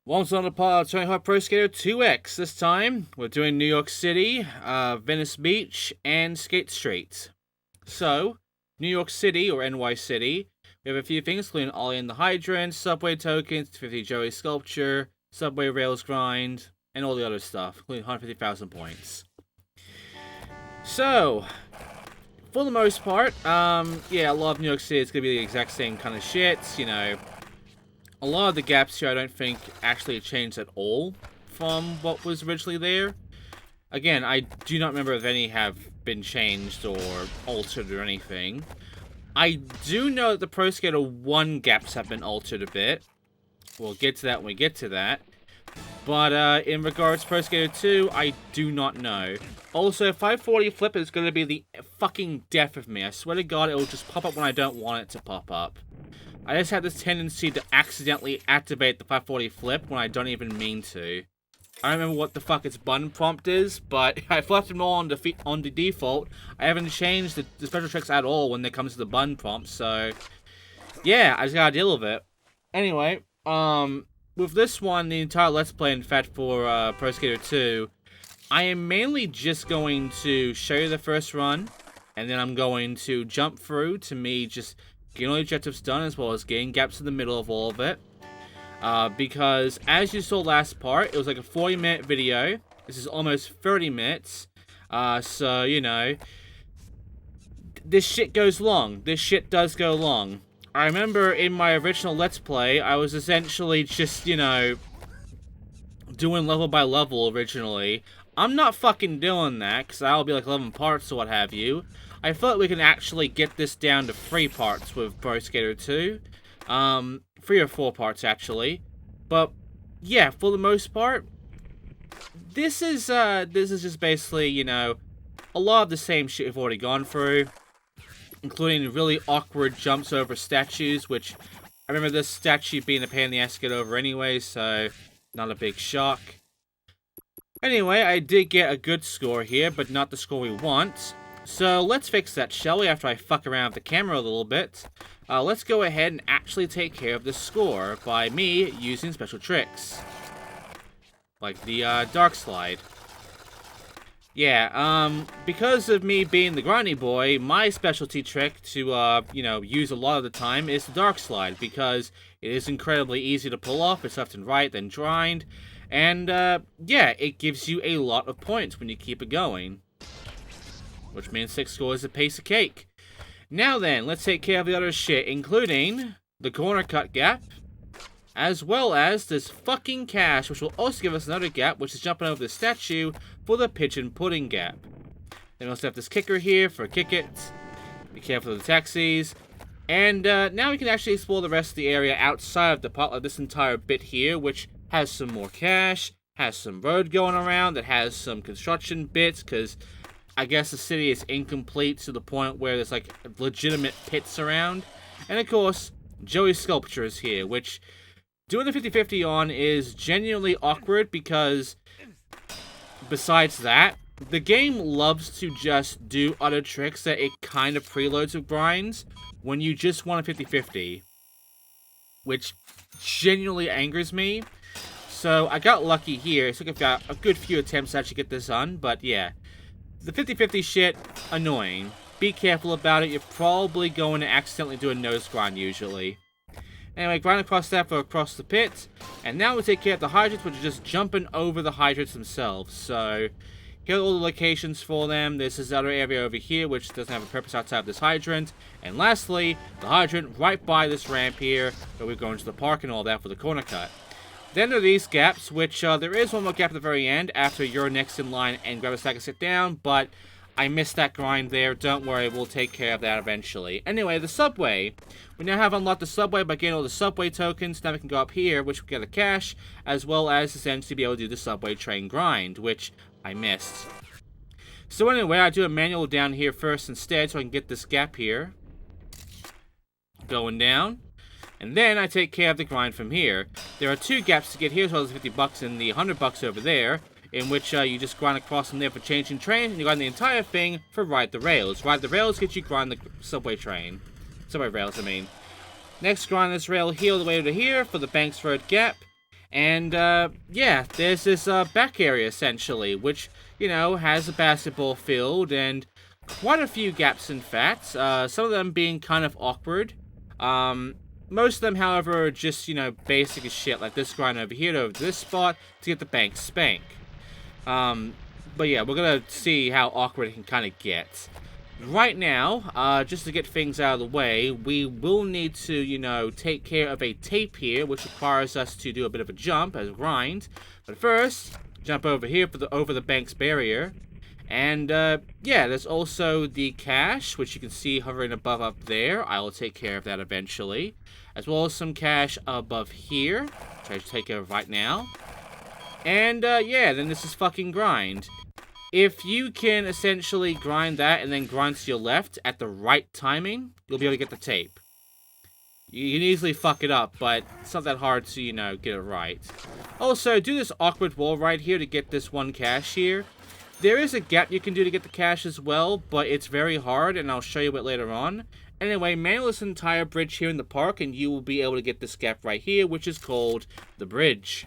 Once on a part of Tony Hawk Pro Skater 2X. This time, we're doing New York City, Venice Beach, and Skatestreet. So, New York City, or NY City, we have a few things, including Ollie and the Hydrant, subway tokens, 50 Joey Sculpture, subway rails grind, and all the other stuff, including 150,000 points. So, for the most part, yeah, a lot of New York City is going to be the exact same kind of shit, you know. A lot of the gaps here I don't think actually changed at all from what was originally there. Again, I do not remember if any have been changed or altered or anything. I do know that the Pro Skater 1 gaps have been altered a bit. We'll get to that when we get to that. But in regards to Pro Skater 2, I do not know. Also, 540 flip is going to be the fucking death of me. I swear to God, it will just pop up when I don't want it to pop up. I just have this tendency to accidentally activate the 540 flip when I don't even mean to. I don't remember what the fuck its button prompt is, but I've left them all on the default. I haven't changed the special tricks at all when it comes to the button prompt, so yeah, I just gotta deal with it. Anyway, with this one, the entire Let's Play, in fact, for Pro Skater 2, I am mainly just going to show you the first run, and then I'm going to jump through to me just getting all the objectives done, as well as getting gaps in the middle of all of it. Because, as you saw last part, it was like a 40-minute video. This is almost 30 minutes. So, you know, this shit goes long. This shit does go long. I remember in my original Let's Play, I was essentially just, you know, doing level by level originally. I'm not fucking doing that, because that'll be like 11 parts or what have you. I thought we can actually get this down to 3 parts with Pro Skater 2. 3 or 4 parts, actually. But, yeah, for the most part, this is just basically, you know, a lot of the same shit we've already gone through. Including really awkward jumps over statues, which I remember this statue being a pain in the ass to get over anyway, so not a big shock. Anyway, I did get a good score here, but not the score we want. So let's fix that, shall we, after I fuck around with the camera a little bit. Let's go ahead and actually take care of the score by me using special tricks. Like the dark slide. Yeah, because of me being the grindy boy, my specialty trick to, you know, use a lot of the time is the dark slide, because it is incredibly easy to pull off. It's left and right, then grind. And, yeah, it gives you a lot of points when you keep it going. Which means 6 scores a piece of cake. Now then, let's take care of the other shit, including the corner cut gap, as well as this fucking cache, which will also give us another gap, which is jumping over the statue for the pigeon pudding gap. Then we also have this kicker here for kick it. Be careful of the taxis. And now we can actually explore the rest of the area outside of the part of this entire bit here, which has some more cache, has some road going around, that has some construction bits, because I guess the city is incomplete to the point where there's like legitimate pits around. And of course, Joey Sculpture is here, which doing the 50-50 on is genuinely awkward because besides that, the game loves to just do other tricks that it kind of preloads with grinds when you just want a 50-50. Which genuinely angers me. So I got lucky here. It took about a good few attempts to actually get this done, but yeah. The 50-50 shit, annoying. Be careful about it. You're probably going to accidentally do a nose grind usually. Anyway, grind across that for across the pit. And now we take care of the hydrants, which are just jumping over the hydrants themselves. So, here are all the locations for them. This is the other area over here, which doesn't have a purpose outside of this hydrant. And lastly, the hydrant right by this ramp here, where we go into the park and all that for the corner cut. Then there are these gaps, which there is one more gap at the very end after you're next in line and grab a stack and sit down, but I missed that grind there. Don't worry, we'll take care of that eventually. Anyway, the subway. We now have unlocked the subway by getting all the subway tokens. Now we can go up here, which we get a cache, as well as essentially be able to do the subway train grind, which I missed. So anyway, I do a manual down here first instead, so I can get this gap here. Going down. And then I take care of the grind from here. There are 2 gaps to get here, as well as 50 bucks and the 100 bucks over there, in which you just grind across from there for changing trains, and you grind the entire thing for Ride the Rails. Ride the Rails gets you grind the subway train. Subway rails, I mean. Next, grind this rail here all the way to here for the Banks Road gap. And, yeah, there's this, back area, essentially, which, you know, has a basketball field and quite a few gaps, in fact. Some of them being kind of awkward. Most of them, however, are just, you know, basic as shit, like this grind over here to this spot to get the bank spank. But yeah, we're gonna see how awkward it can kind of get. Right now, just to get things out of the way, we will need to, you know, take care of a tape here, which requires us to do a bit of a jump as a grind. But first, jump over here for over the bank's barrier. And, yeah, there's also the cash, which you can see hovering above up there. I will take care of that eventually. As well as some cash above here, which I should take care of right now. And, yeah, then this is fucking grind. If you can essentially grind that and then grind to your left at the right timing, you'll be able to get the tape. You can easily fuck it up, but it's not that hard to, you know, get it right. Also, do this awkward wall right here to get this one cash here. There is a gap you can do to get the cash as well, but it's very hard, and I'll show you it later on. Anyway, manual this entire bridge here in the park, and you will be able to get this gap right here, which is called the bridge.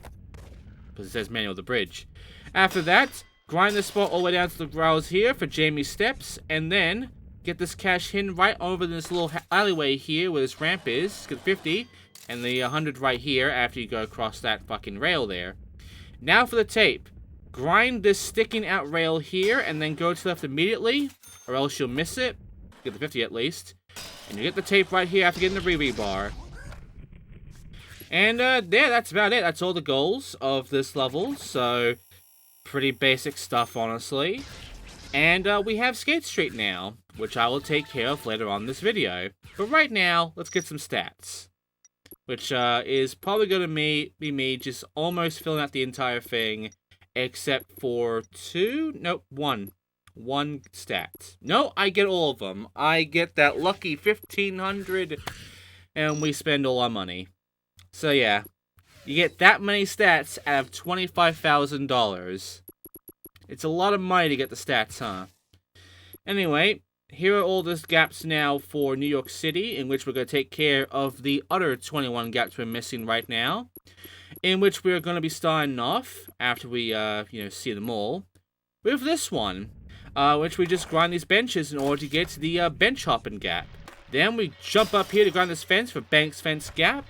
Because it says manual the bridge. After that, grind this spot all the way down to the rails here for Jamie's steps, and then get this cash hidden right over this little alleyway here where this ramp is. Get 50, and the 100 right here after you go across that fucking rail there. Now for the tape. Grind this sticking out rail here, and then go to the left immediately, or else you'll miss it. Get the 50 at least. And you get the tape right here after getting the rebar. And, yeah, that's about it. That's all the goals of this level, so pretty basic stuff, honestly. And, we have Skatestreet now, which I will take care of later on in this video. But right now, let's get some stats. Which, is probably going to be me just almost filling out the entire thing. Except for one stat. No, I get all of them. I get that lucky 1,500, and we spend all our money. So yeah, you get that many stats out of $25,000. It's a lot of money to get the stats, huh? Anyway, here are all the gaps now for New York City, in which we're going to take care of the other 21 gaps we're missing right now. In which we are going to be starting off, after we, you know, see them all, with this one, which we just grind these benches in order to get to the, bench hopping gap. Then we jump up here to grind this fence for Bank's Fence Gap,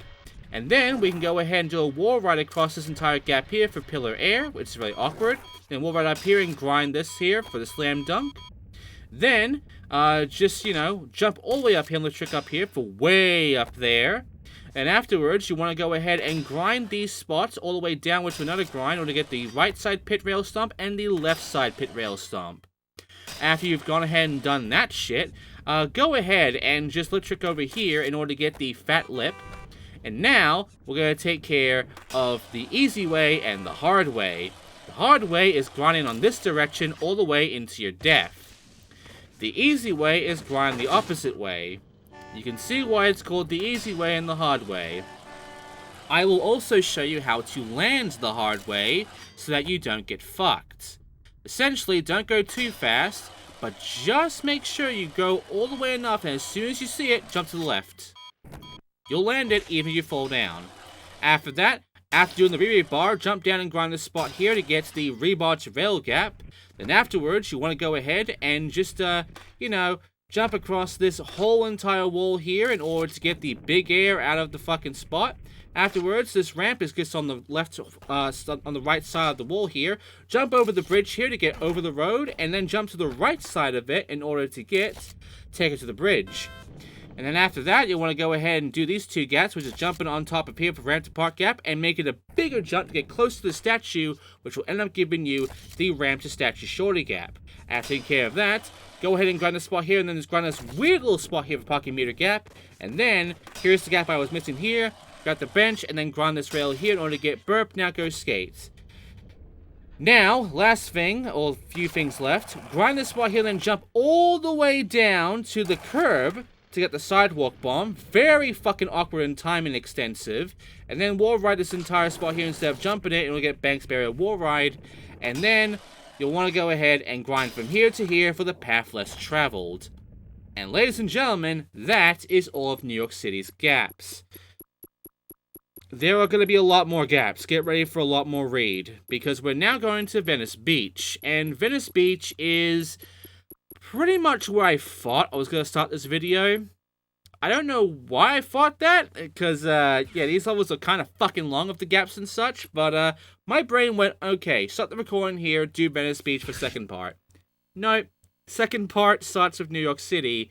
and then we can go ahead and do a wall ride across this entire gap here for Pillar Air, which is really awkward. Then we'll ride up here and grind this here for the Slam Dunk. Then, just, you know, jump all the way up here and the trick up here for way up there. And afterwards, you want to go ahead and grind these spots all the way downwards to another grind in order to get the right side pit rail stomp and the left side pit rail stomp. After you've gone ahead and done that shit, go ahead and just lip trick over here in order to get the fat lip. And now, we're going to take care of the easy way and the hard way. The hard way is grinding on this direction all the way into your death. The easy way is grind the opposite way. You can see why it's called the easy way and the hard way. I will also show you how to land the hard way so that you don't get fucked. Essentially, don't go too fast, but just make sure you go all the way enough, and as soon as you see it, jump to the left. You'll land it even if you fall down. After that, after doing the rebar, jump down and grind this spot here to get the rebar to rail gap. Then afterwards, you want to go ahead and just, you know, jump across this whole entire wall here in order to get the big air out of the fucking spot. Afterwards, this ramp is just on the left, on the right side of the wall here. Jump over the bridge here to get over the road, and then jump to the right side of it in order to take it to the bridge. And then after that, you want to go ahead and do these two gaps, which is jumping on top of here for ramp to park gap, and make it a bigger jump to get close to the statue, which will end up giving you the ramp to statue shorty gap. After taking care of that, go ahead and grind this spot here, and then just grind this weird little spot here for parking meter gap. And then, here's the gap I was missing here. Got the bench, and then grind this rail here in order to get burp. Now go skate. Now, last thing, or a few things left. Grind this spot here, then jump all the way down to the curb to get the sidewalk bomb. Very fucking awkward and time and extensive. And then wall ride this entire spot here instead of jumping it, and we'll get Bank's Barrier wall ride. And then you'll want to go ahead and grind from here to here for the path less traveled. And ladies and gentlemen, that is all of New York City's gaps. there are going to be a lot more gaps. Get ready for a lot more raid, because we're now going to Venice Beach, and Venice Beach is pretty much where I thought I was going to start this video. I don't know why I thought that, because, yeah, these levels are kind of fucking long with the gaps and such, but, my brain went, okay, start the recording here, do Venice Beach for second part. No, second part starts with New York City.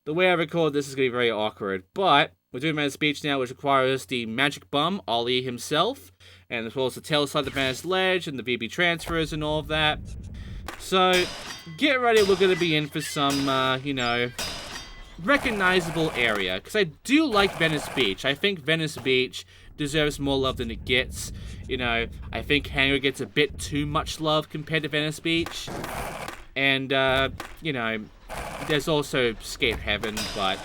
The way I record this is going to be very awkward, but we're doing Venice Beach now, which requires the magic bum, Ollie himself, and as well as the tail slide, the Venice ledge, and the VB transfers and all of that. So, get ready, we're going to be in for some, you know, recognizable area, because I do like Venice Beach. I think Venice Beach deserves more love than it gets. You know, I think Hangar gets a bit too much love compared to Venice Beach. And, you know, there's also Skate Heaven, but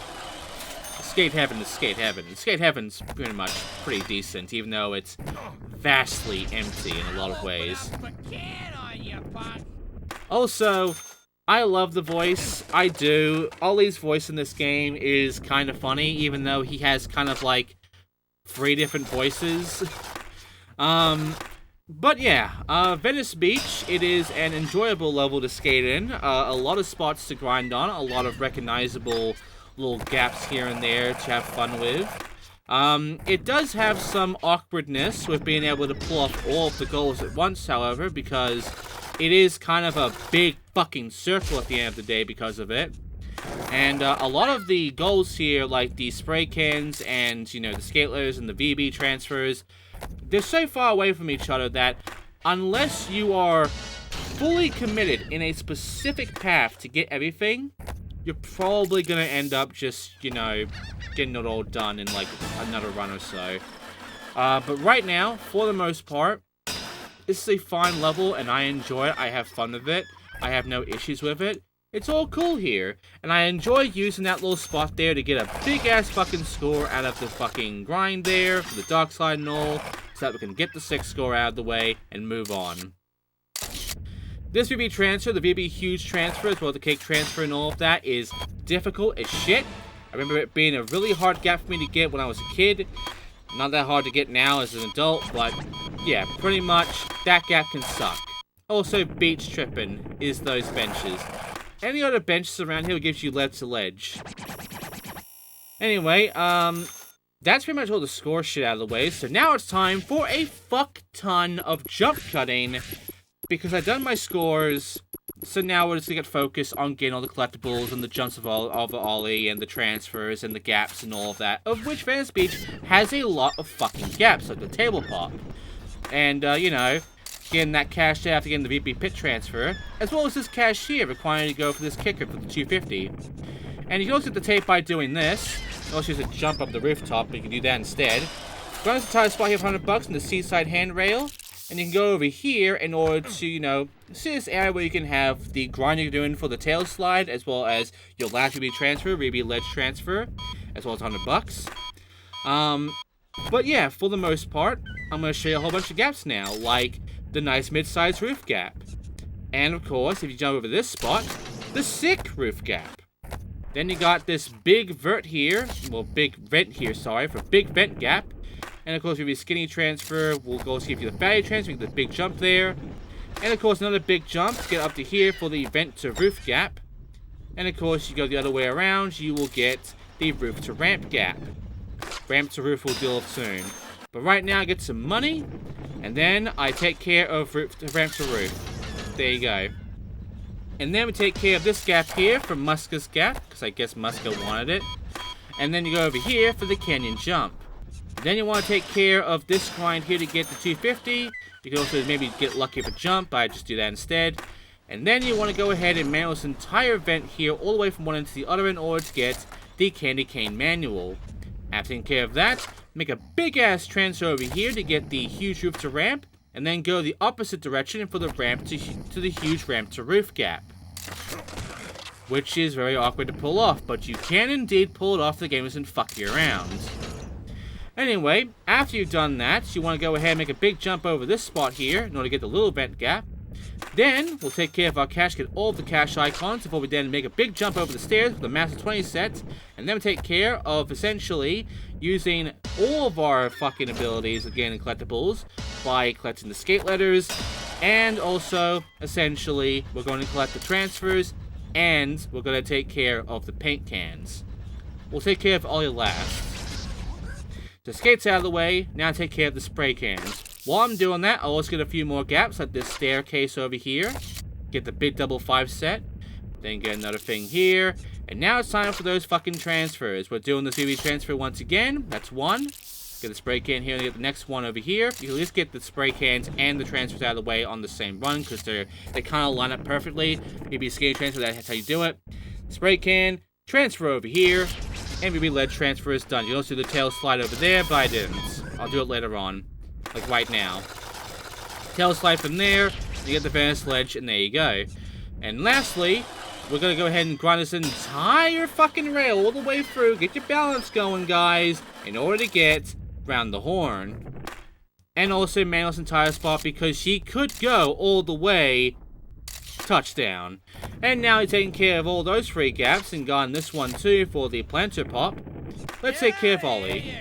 Skate Heaven is Skate Heaven. Skate Heaven's pretty much pretty decent, even though it's vastly empty in a lot of ways. Also, I love the voice. I do. Ollie's voice in this game is kind of funny, even though he has kind of like 3 different voices. But yeah, Venice Beach, it is an enjoyable level to skate in. A lot of spots to grind on, a lot of recognizable little gaps here and there to have fun with. It does have some awkwardness with being able to pull off all of the goals at once, however, because it is kind of a big fucking circle at the end of the day because of it. And a lot of the goals here, like the spray cans and, you know, the skatelers and the VB transfers, they're so far away from each other that unless you are fully committed in a specific path to get everything, you're probably going to end up just, you know, getting it all done in like another run or so. But right now, for the most part, this is a fine level, and I enjoy it. I have fun with it. I have no issues with it. It's all cool here, and I enjoy using that little spot there to get a big-ass fucking score out of the fucking grind there, for the dark slide and all, so that we can get the 6th score out of the way and move on. This VB transfer, the VB huge transfer, as well as the cake transfer and all of that, is difficult as shit. I remember it being a really hard gap for me to get when I was a kid. Not that hard to get now as an adult, but yeah, pretty much that gap can suck. Also, beach tripping is those benches. Any other benches around here gives you ledge to ledge. Anyway, that's pretty much all the score shit out of the way. So now it's time for a fuck ton of jump cutting, because I've done my scores. So now we're just gonna get focused on getting all the collectibles and the jumps of Ollie and the transfers and the gaps and all of that, of which Venice Beach has a lot of fucking gaps, like the table pop. And, you know, getting that cash after getting the VP pit transfer, as well as this cash here requiring you to go for this kicker for the 250. And you can also get the tape by doing this. You also use a jump up the rooftop, but you can do that instead. Go to the tire spot here for $100 in the seaside handrail. And you can go over here in order to, you know, see this area where you can have the grind you're doing for the tail slide, as well as your last VB transfer, VB ledge transfer, as well as $100. But yeah, for the most part, I'm going to show you a whole bunch of gaps now, like the nice mid-sized roof gap. And of course, if you jump over this spot, the sick roof gap. Then you got this big vent here, well, big vent here, sorry, for big vent gap. And of course, if you skinny transfer, we'll go see if you're the fatty transfer, you get the big jump there. And of course, another big jump to get up to here for the vent to roof gap. And of course, you go the other way around, you will get the roof to ramp gap. Ramp to roof will deal with soon. But right now, I get some money, and then I take care of ramp to roof. There you go. And then we take care of this gap here from Muska's gap, because I guess Muska wanted it. And then you go over here for the canyon jump. Then you want to take care of this grind here to get the 250. You can also maybe get lucky for jump, but I just do that instead. And then you want to go ahead and manual this entire vent here all the way from one end to the other in order to get the candy cane manual. After taking care of that, make a big ass transfer over here to get the huge roof to ramp, and then go the opposite direction for the ramp to the huge ramp to roof gap. Which is very awkward to pull off, but you can indeed pull it off if the game doesn't fuck you around. Anyway, after you've done that, you want to go ahead and make a big jump over this spot here in order to get the little vent gap. Then, we'll take care of our cash, get all of the cash icons before we then make a big jump over the stairs with the massive 20 set. And then we take care of, essentially, using all of our fucking abilities of gaining collectibles by collecting the skate letters, and also, essentially, we're going to collect the transfers, and we're going to take care of the paint cans. We'll take care of all your last. The skates out of the way, now take care of the spray cans. While I'm doing that, I'll also get a few more gaps, like this staircase over here. Get the big double 5 set. Then get another thing here. And now it's time for those fucking transfers. We're doing the CV transfer once again. That's one. Get the spray can here and get the next one over here. You can at least get the spray cans and the transfers out of the way on the same run, because they kind of line up perfectly. Maybe a skating transfer, that's how you do it. Spray can, transfer over here, and maybe lead transfer is done. You don't see the tail slide over there, but I didn't. I'll do it later on. Like right now. Tail slide from there, you get the Venice ledge, and there you go. And lastly, we're gonna go ahead and grind this entire fucking rail all the way through. Get your balance going, guys, in order to get around the horn. And also Manuel's entire spot, because she could go all the way touchdown. And now he's taking care of all those 3 gaps and gotten this one too for the planter pop. Let's take care of Ollie,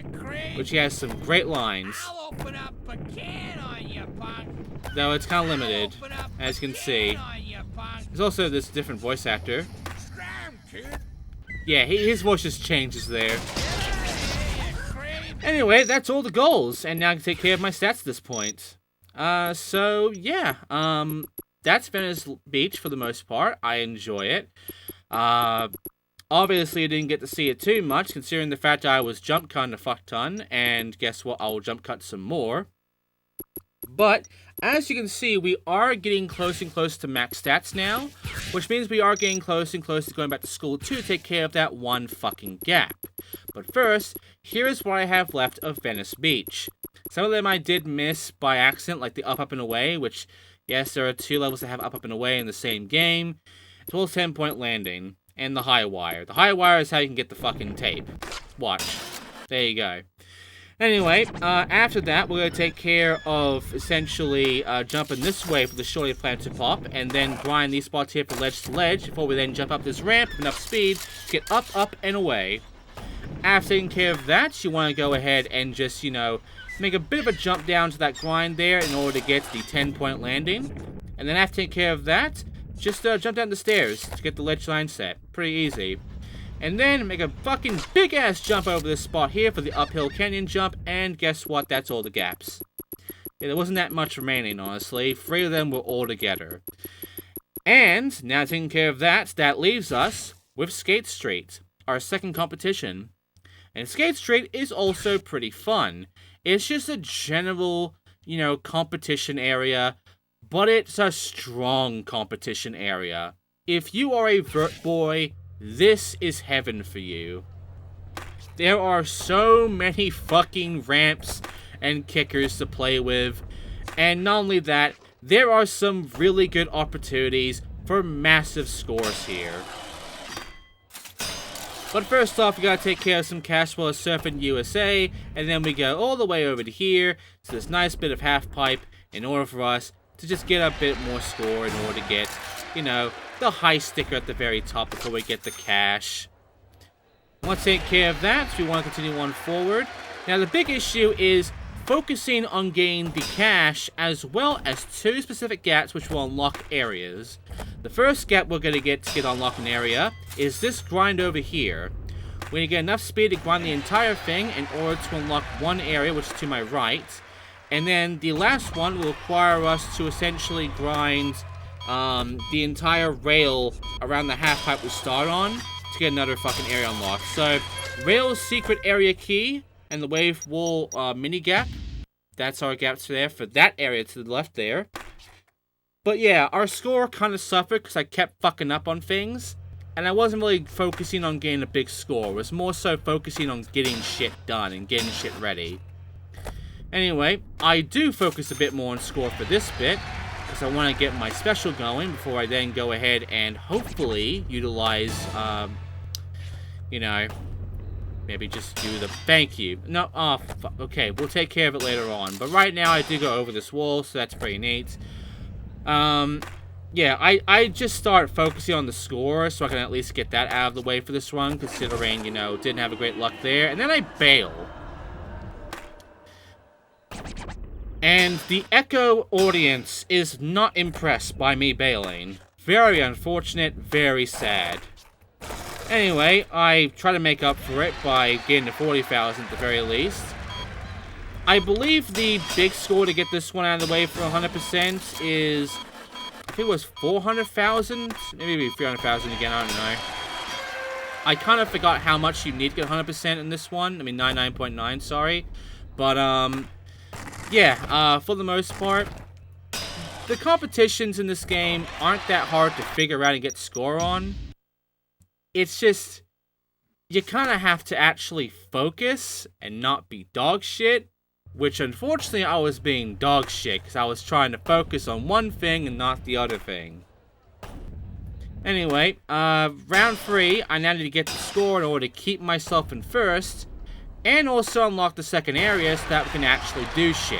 which has some great lines. I'll open up a can on you, punk. Though it's kind of limited, as you can see. There's also this different voice actor. Yeah, his voice just changes there. Anyway, that's all the goals, and now I can take care of my stats at this point. So yeah, that's Venice Beach for the most part. I enjoy it. Obviously, I didn't get to see it too much, considering the fact that I was jump cutting a fuck ton, and guess what? I will jump cut some more. But, as you can see, we are getting close and close to max stats now, which means we are getting close and close to going back to school to take care of that one fucking gap. But first, here is what I have left of Venice Beach. Some of them I did miss by accident, like the up, and away, which, yes, there are 2 levels that have up, and away in the same game, as well as 10-point landing, and the high wire. The high wire is how you can get the fucking tape. Watch. There you go. Anyway, after that, we're going to take care of, essentially, jumping this way for the shorty planter pop, and then grind these spots here for ledge to ledge, before we then jump up this ramp with enough speed to get up, and away. After taking care of that, you want to go ahead and just, you know, make a bit of a jump down to that grind there in order to get the 10-point landing. And then after taking care of that, just jump down the stairs to get the ledge line set. Pretty easy. And then make a fucking big-ass jump over this spot here for the uphill canyon jump, and guess what? That's all the gaps. Yeah, there wasn't that much remaining, honestly. 3 of them were all together. And, now taking care of that, that leaves us with Skatestreet, our second competition. And Skatestreet is also pretty fun. It's just a general, you know, competition area, but it's a strong competition area. If you are a vert boy, this is heaven for you. There are so many fucking ramps and kickers to play with. And not only that, there are some really good opportunities for massive scores here. But first off, we gotta take care of some cash while surfing USA, and then we go all the way over to here to this nice bit of half pipe in order for us to just get a bit more score in order to get, you know, the high sticker at the very top before we get the cash. Once we take care of that, we want to continue on forward. Now the big issue is focusing on getting the cash as well as 2 specific gaps which will unlock areas. The first gap we're going to get unlock an area is this grind over here. We're going to get enough speed to grind the entire thing in order to unlock one area, which is to my right. And then the last one will require us to essentially grind the entire rail around the half pipe we start on to get another fucking area unlocked. So, rail's secret area key and the wave wall mini gap, that's our gaps there for that area to the left there. But yeah, our score kind of suffered because I kept fucking up on things, and I wasn't really focusing on getting a big score. It was more so focusing on getting shit done and getting shit ready. Anyway, I do focus a bit more on score for this bit, because I want to get my special going before I then go ahead and hopefully utilize, you know, maybe just do the thank you. No, okay, we'll take care of it later on. But right now I do go over this wall, so that's pretty neat. Yeah, I just start focusing on the score so I can at least get that out of the way for this run, considering, you know, didn't have a great luck there. And then I bail. And the Echo audience is not impressed by me bailing. Very unfortunate, very sad. Anyway, I try to make up for it by getting to 40,000 at the very least. I believe the big score to get this one out of the way for 100% is... I think it was 400,000? Maybe 300,000 again, I don't know. I kind of forgot how much you need to get 100% in this one. I mean, 99.9, sorry. But, yeah, for the most part, the competitions in this game aren't that hard to figure out and get score on. It's just, you kind of have to actually focus and not be dog shit. Which, unfortunately, I was being dog shit because I was trying to focus on one thing and not the other thing. Anyway, round 3, I now need to get the score in order to keep myself in first. And also unlock the second area so that we can actually do shit.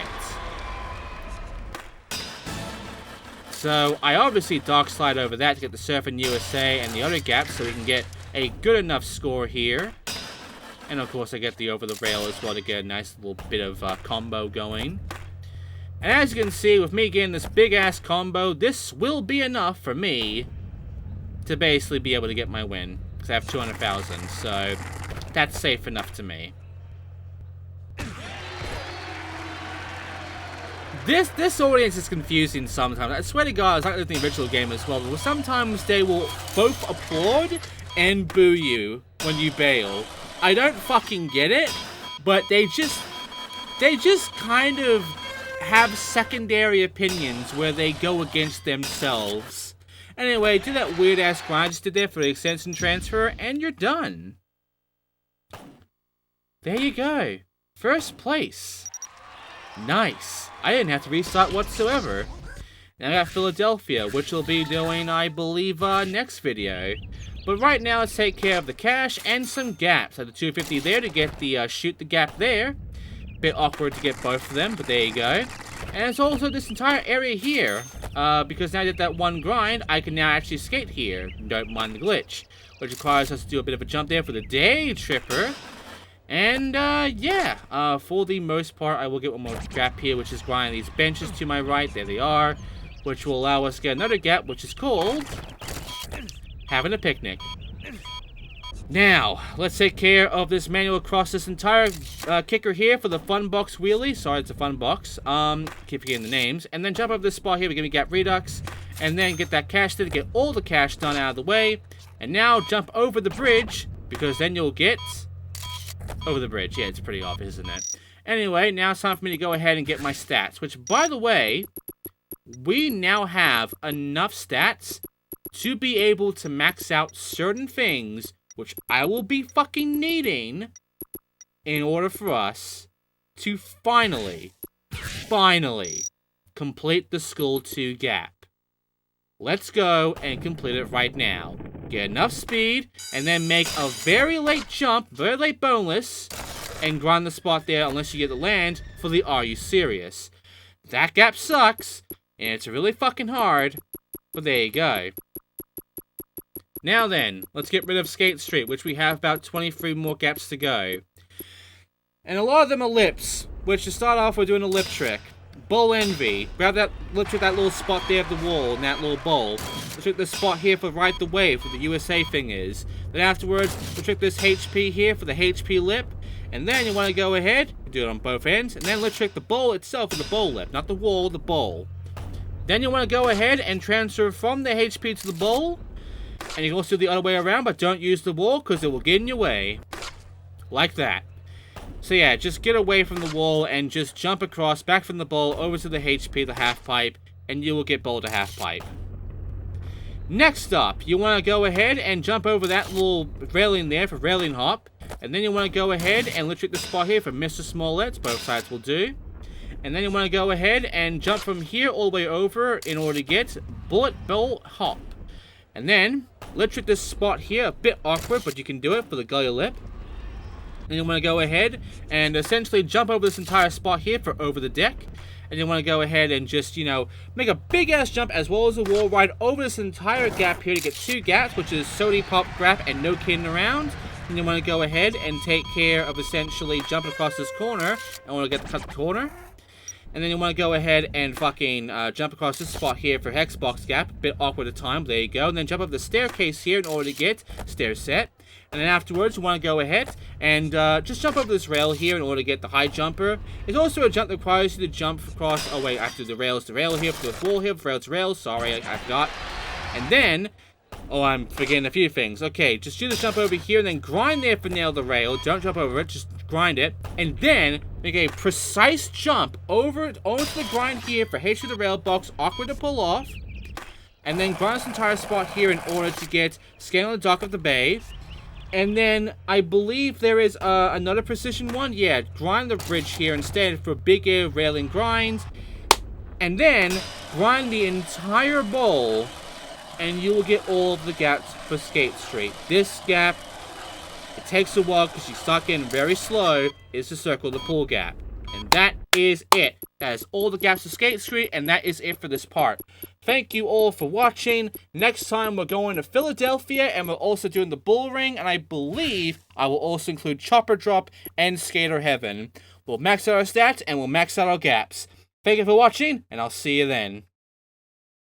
So, I obviously dark slide over that to get the Surfing USA and the other gaps so we can get a good enough score here. And of course I get the over the rail as well to get a nice little bit of combo going. And as you can see, with me getting this big ass combo, this will be enough for me to basically be able to get my win. Because I have 200,000, so that's safe enough to me. This audience is confusing sometimes. I swear to God, it's like the original game as well. But sometimes they will both applaud and boo you when you bail. I don't fucking get it, but they just kind of have secondary opinions where they go against themselves. Anyway, do that weird ass grind I just did there for the extension transfer, and you're done. There you go. First place. Nice. I didn't have to restart whatsoever. Now I got Philadelphia, which we'll be doing, I believe, next video. But right now, let's take care of the cash and some gaps. I have the 250 there to get the shoot the gap there. Bit awkward to get both of them, but there you go. And it's also this entire area here. Because now I did that one grind, I can now actually skate here. Don't mind the glitch. Which requires us to do a bit of a jump there for the day tripper. And, yeah. For the most part, I will get one more gap here, which is grinding these benches to my right. There they are. Which will allow us to get another gap, which is called having a picnic. Now, let's take care of this manual across this entire kicker here for the fun box wheelie. Sorry, it's a fun box. Keep forgetting the names. And then jump over this spot here. We're going to get redux. And then get that cash there to get all the cash done out of the way. And now jump over the bridge, because then you'll get over the bridge. Yeah, it's pretty obvious, isn't it? Anyway, now it's time for me to go ahead and get my stats. Which, by the way, we now have enough stats to be able to max out certain things, which I will be fucking needing in order for us to finally complete the Skull 2 gap. Let's go and complete it right now. Get enough speed, and then make a very late jump, very late boneless, and grind the spot there unless you get the land for the Are You Serious? That gap sucks, and it's really fucking hard, but there you go. Now then, let's get rid of Skatestreet, which we have about 23 more gaps to go. And a lot of them are lips, which to start off, we're doing a lip trick. Bowl Envy. Grab that lip trick, that little spot there of the wall, in that little bowl. Let's trick this spot here for Ride the Wave, where the USA thing is. Then afterwards, we'll trick this HP here for the HP lip. And then you want to go ahead, do it on both ends, and then lip trick the bowl itself for the bowl lip. Not the wall, the bowl. Then you want to go ahead and transfer from the HP to the bowl. And you can also do the other way around, but don't use the wall because it will get in your way. Like that. So yeah, just get away from the wall and just jump across, back from the bowl, over to the HP, the half pipe, and you will get bowl to half pipe. Next up, you want to go ahead and jump over that little railing there for railing hop. And then you want to go ahead and literally the spot here for Mr. Smollett. Both sides will do. And then you want to go ahead and jump from here all the way over in order to get bullet bowl hop. And then, let's trick this spot here, a bit awkward, but you can do it for the gully lip. And you want to go ahead and essentially jump over this entire spot here for over the deck. And you want to go ahead and just, you know, make a big ass jump as well as a wall ride over this entire gap here to get 2 gaps, which is Sody Pop Grab and no kidding around. And you want to go ahead and take care of essentially jumping across this corner. And want to cut the corner. And then you want to go ahead and fucking jump across this spot here for Hexbox Gap. A bit awkward at time. There you go. And then jump up the staircase here in order to get stair set. And then afterwards, you want to go ahead and just jump over this rail here in order to get the high jumper. It's also a jump that requires you to jump across. Oh, wait. After the rail is the rail here. For the wall here. Rail to rail. Sorry, I forgot. And then... Oh, I'm forgetting a few things. Okay, just do the jump over here and then grind there for nail the rail. Don't jump over it, just grind it. And then make a precise jump over onto the grind here for H to the rail box, awkward to pull off. And then grind this entire spot here in order to get scan on the dock of the bay. And then I believe there is another precision one. Yeah, grind the bridge here instead for big air railing grinds. And then grind the entire bowl. And you will get all of the gaps for Skate Street. This gap, it takes a while because you start getting very slow, is to circle the pool gap. And that is it. That is all the gaps for Skate Street, and that is it for this part. Thank you all for watching. Next time we're going to Philadelphia, and we're also doing the bull ring, and I believe I will also include Chopper Drop and Skater Heaven. We'll max out our stats, and we'll max out our gaps. Thank you for watching, and I'll see you then.